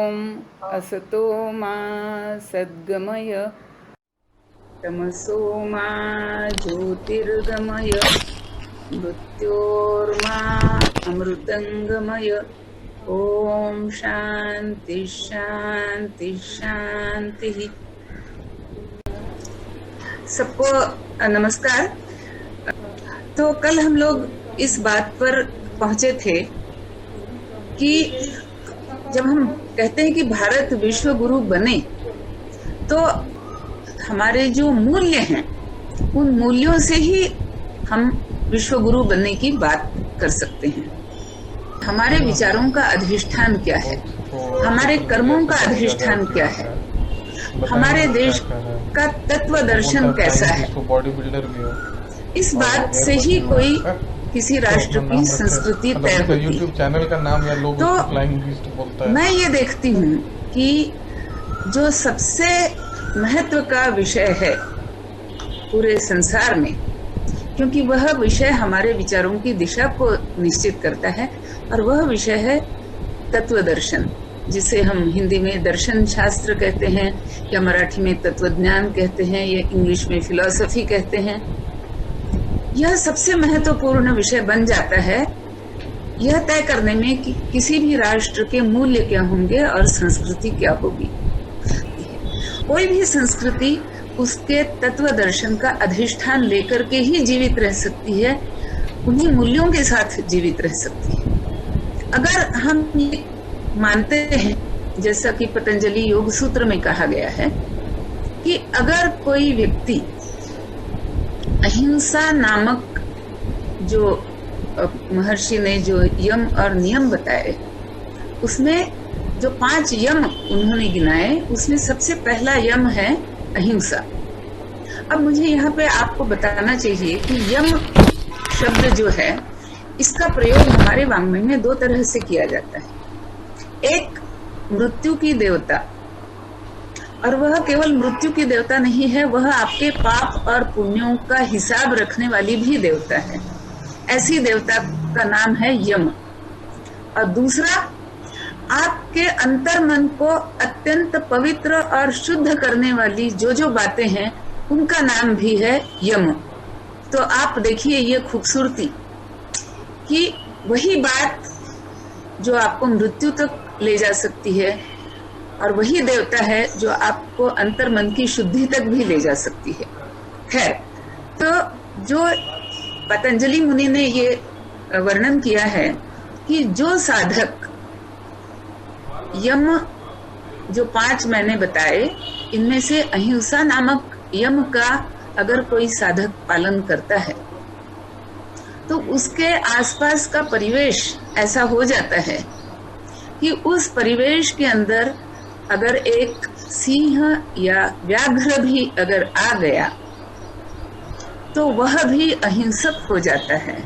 ॐ असतो मा सद्गमय तमसो मा ज्योतिर्गमय मृत्योर्मा अमृतंगमय। ओम शांति शांति शांति। सबको नमस्कार। तो कल हम लोग इस बात पर पहुंचे थे कि जब हम कहते हैं कि भारत विश्व गुरु बने तो हमारे जो मूल्य हैं उन मूल्यों से ही हम विश्व गुरु बनने की बात कर सकते हैं। हमारे विचारों का अधिष्ठान क्या है, हमारे कर्मों का अधिष्ठान क्या है, हमारे देश का तत्व दर्शन कैसा है, इस बात से ही कोई किसी राष्ट्र की संस्कृति तय होती है। यूट्यूब चैनल का नाम या लोगो तो फ्लाइंग बीस्ट बोलता है। मैं ये देखती हूँ कि जो सबसे महत्व का विषय है पूरे संसार में, क्योंकि वह विषय हमारे विचारों की दिशा को निश्चित करता है, और वह विषय है तत्व दर्शन, जिसे हम हिंदी में दर्शन शास्त्र कहते हैं, या मराठी में तत्वज्ञान कहते हैं, या इंग्लिश में फिलॉसफी कहते हैं। यह सबसे महत्वपूर्ण विषय बन जाता है यह तय करने में कि किसी भी राष्ट्र के मूल्य क्या होंगे और संस्कृति क्या होगी। कोई भी संस्कृति उसके तत्व दर्शन का अधिष्ठान लेकर के ही जीवित रह सकती है, उन्हीं मूल्यों के साथ जीवित रह सकती है। अगर हम ये मानते हैं, जैसा कि पतंजलि योग सूत्र में कहा गया है, कि अगर कोई व्यक्ति अहिंसा नामक जो महर्षि ने जो यम और नियम बताए, उसमें जो 5 यम उन्होंने गिनाए, उसमें सबसे पहला यम है अहिंसा। अब मुझे यहाँ पे आपको बताना चाहिए कि यम शब्द जो है, इसका प्रयोग हमारे वाङ्मय में 2 तरह से किया जाता है। एक मृत्यु की देवता, और वह केवल मृत्यु की देवता नहीं है, वह आपके पाप और पुण्यों का हिसाब रखने वाली भी देवता है। ऐसी देवता का नाम है यम। और दूसरा, आपके अंतर मन को अत्यंत पवित्र और शुद्ध करने वाली जो बातें हैं, उनका नाम भी है यम। तो आप देखिए ये खूबसूरती कि वही बात जो आपको मृत्यु तक ले जा सकती है, और वही देवता है जो आपको अंतर मन की शुद्धि तक भी ले जा सकती है। खैर, तो जो पतंजलि मुनि ने ये वर्णन किया है कि जो साधक यम जो 5 मैंने बताए, इनमें से अहिंसा नामक यम का अगर कोई साधक पालन करता है, तो उसके आसपास का परिवेश ऐसा हो जाता है कि उस परिवेश के अंदर अगर एक सिंह या व्याघ्र भी अगर आ गया, तो वह भी अहिंसक हो जाता है,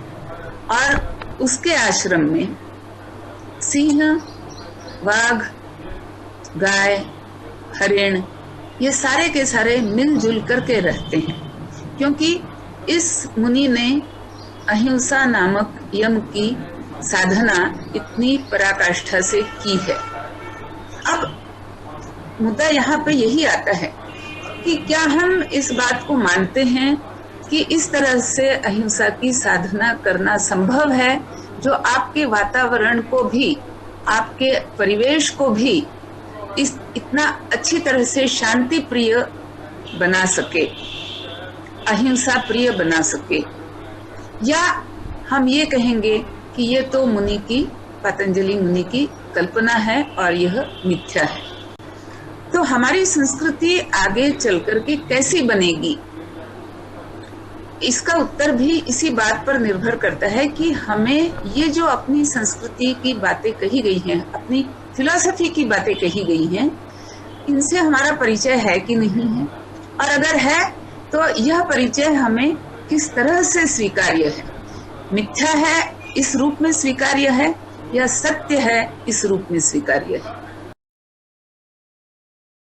और उसके आश्रम में सिंह, वाघ, गाय, हरिण, ये सारे के सारे मिलजुल करके रहते हैं, क्योंकि इस मुनि ने अहिंसा नामक यम की साधना इतनी पराकाष्ठा से की है। अब मुद्दा यहाँ पे यही आता है कि क्या हम इस बात को मानते हैं कि इस तरह से अहिंसा की साधना करना संभव है, जो आपके वातावरण को भी, आपके परिवेश को भी इस इतना अच्छी तरह से शांति प्रिय बना सके, अहिंसा प्रिय बना सके। या हम ये कहेंगे कि ये तो मुनि की, पतंजलि मुनि की कल्पना है और यह मिथ्या है। तो हमारी संस्कृति आगे चल करके कैसी बनेगी, इसका उत्तर भी इसी बात पर निर्भर करता है कि हमें ये जो अपनी संस्कृति की बातें कही गई हैं, अपनी फिलॉसफी की बातें कही गई हैं, इनसे हमारा परिचय है कि नहीं है, और अगर है तो यह परिचय हमें किस तरह से स्वीकार्य है। मिथ्या है इस रूप में स्वीकार्य है, या सत्य है इस रूप में स्वीकार्य है।